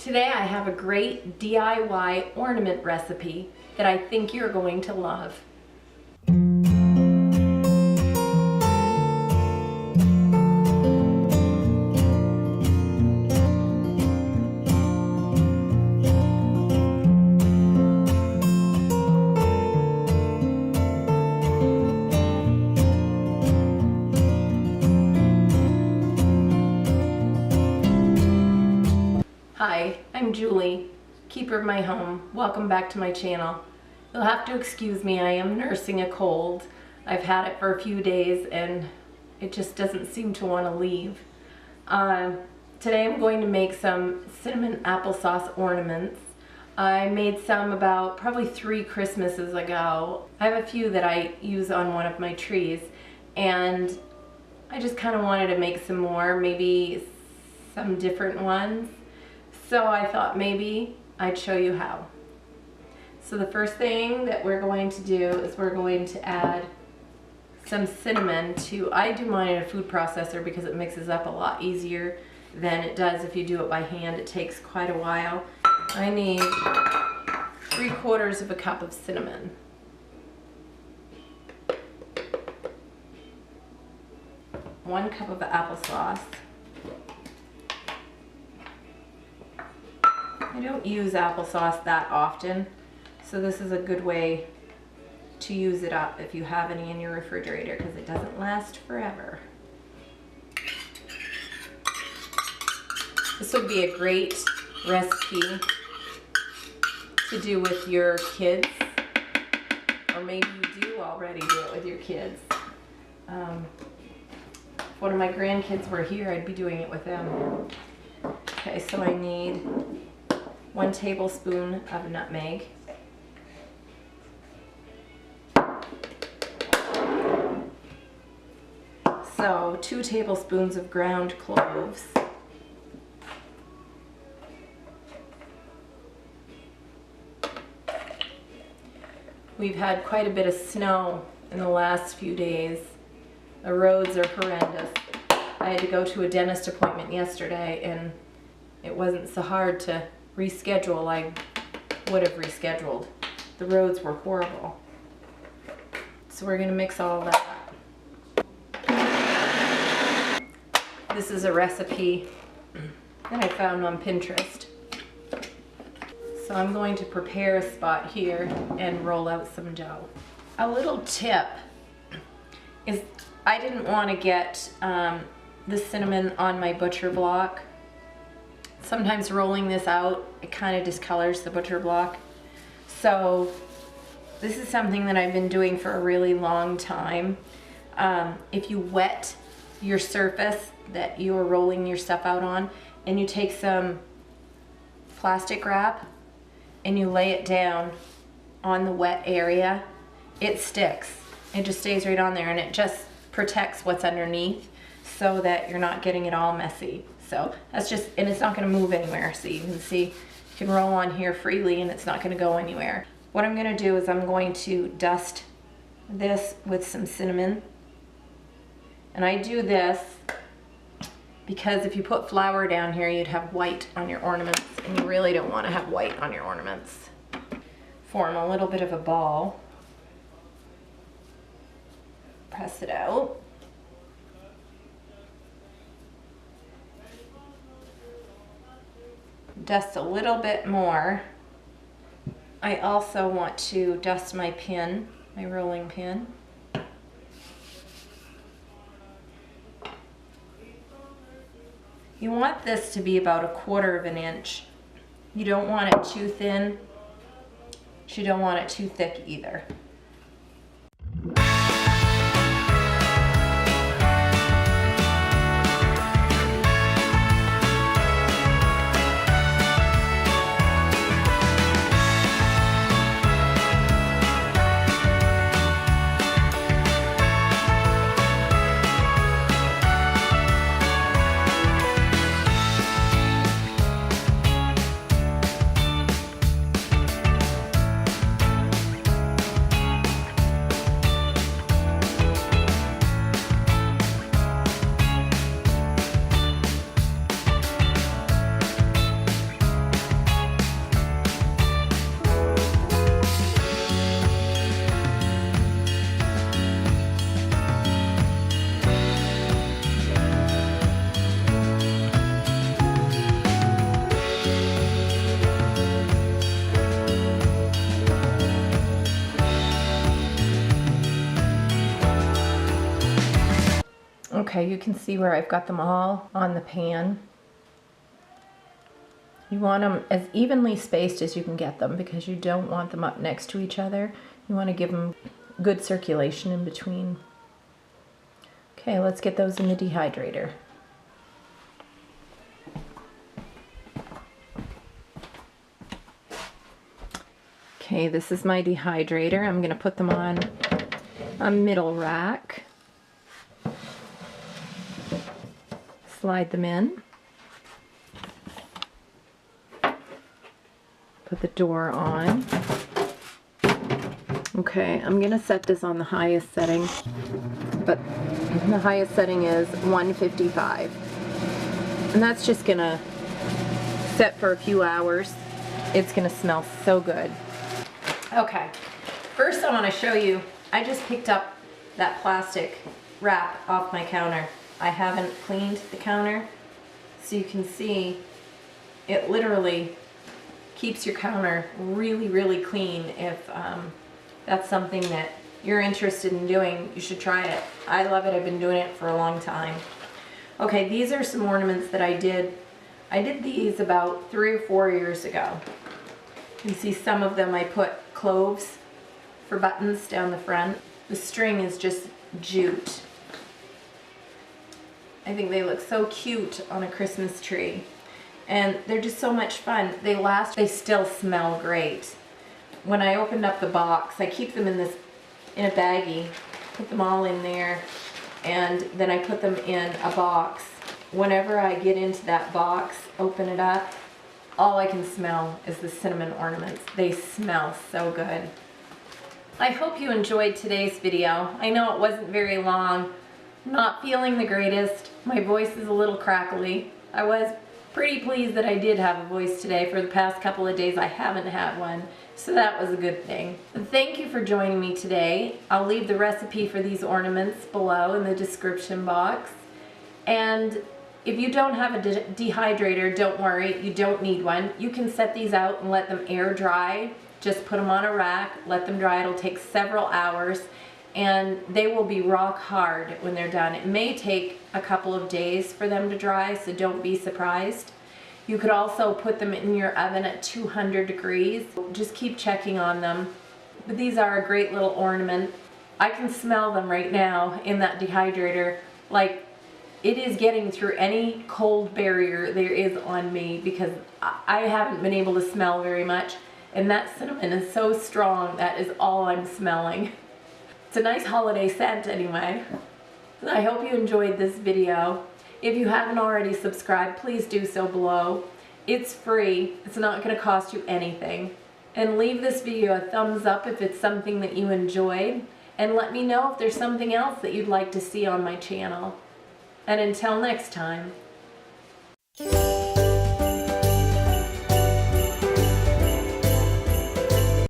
Today I have a great DIY ornament recipe that I think you're going to love. Hi, I'm Julie, keeper of my home. Welcome back to my channel. You'll have to excuse me, I am nursing a cold. I've had it for a few days and it just doesn't seem to want to leave. Today I'm going to make some cinnamon applesauce ornaments. I made some about probably 3 Christmases ago. I have a few that I use on one of my trees and I just kind of wanted to make some more, maybe some different ones. So I thought maybe I'd show you how. So the first thing that we're going to do is we're going to add some cinnamon to, I do mine in a food processor because it mixes up a lot easier than it does if you do it by hand. It takes quite a while. I need 3/4 cup of cinnamon. One cup of applesauce. I don't use applesauce that often, so this is a good way to use it up if you have any in your refrigerator because it doesn't last forever. This would be a great recipe to do with your kids, or maybe you do already do it with your kids. If one of my grandkids were here, I'd be doing it with them. Okay, so I need 1 tablespoon of nutmeg, so 2 tablespoons of ground cloves, we've had quite a bit of snow in the last few days. The roads are horrendous. I had to go to a dentist appointment yesterday and it wasn't so hard to reschedule. I would have rescheduled. The roads were horrible. So we're going to mix all of that up. This is a recipe that I found on Pinterest. So I'm going to prepare a spot here and roll out some dough. A little tip is I didn't want to get the cinnamon on my butcher block. Sometimes rolling this out, it kind of discolors the butcher block. So this is something that I've been doing for a really long time. If you wet your surface that you're rolling your stuff out on, and you take some plastic wrap and you lay it down on the wet area, it sticks. It just stays right on there and it just protects what's underneath so that you're not getting it all messy. So that's just, and it's not going to move anywhere. So you can see, you can roll on here freely and it's not going to go anywhere. What I'm going to do is I'm going to dust this with some cinnamon. And I do this because if you put flour down here, you'd have white on your ornaments, and you really don't want to have white on your ornaments. Form a little bit of a ball. Press it out. Dust a little bit more. I also want to dust my pin, my rolling pin. You want this to be about 1/4 inch. You don't want it too thin. You don't want it too thick either. Okay, you can see where I've got them all on the pan. You want them as evenly spaced as you can get them because you don't want them up next to each other. You want to give them good circulation in between. Okay, let's get those in the dehydrator. Okay, this is my dehydrator. I'm going to put them on a middle rack. Slide them in. Put the door on. Okay, I'm going to set this on the highest setting, but the highest setting is 155. And that's just going to set for a few hours. It's going to smell so good. Okay, first I want to show you, I just picked up that plastic wrap off my counter. I haven't cleaned the counter, so you can see it literally keeps your counter really, really clean. If that's something that you're interested in doing, you should try it. I love it. I've been doing it for a long time. Okay, these are some ornaments that I did. I did these about 3 or 4 years ago. You can see some of them I put cloves for buttons down the front. The string is just jute. I think they look so cute on a Christmas tree. And they're just so much fun. They last, they still smell great. When I opened up the box, I keep them in a baggie, put them all in there, and then I put them in a box. Whenever I get into that box, open it up, all I can smell is the cinnamon ornaments. They smell so good. I hope you enjoyed today's video. I know it wasn't very long. Not feeling the greatest. My voice is a little crackly. I was pretty pleased that I did have a voice today. For the past couple of days I haven't had one, so that was a good thing. Thank you for joining me today. I'll leave the recipe for these ornaments below in the description box. And if you don't have a dehydrator, don't worry, you don't need one. You can set these out and let them air dry. Just put them on a rack, let them dry. It'll take several hours and they will be rock hard when they're done. It may take a couple of days for them to dry, so don't be surprised. You could also put them in your oven at 200 degrees. Just keep checking on them. But these are a great little ornament. I can smell them right now in that dehydrator. Like, it is getting through any cold barrier there is on me because I haven't been able to smell very much. And that cinnamon is so strong, that is all I'm smelling. It's a nice holiday scent anyway. I hope you enjoyed this video. If you haven't already subscribed, please do so below. It's free. It's not going to cost you anything. And leave this video a thumbs up if it's something that you enjoyed. And let me know if there's something else that you'd like to see on my channel. And until next time.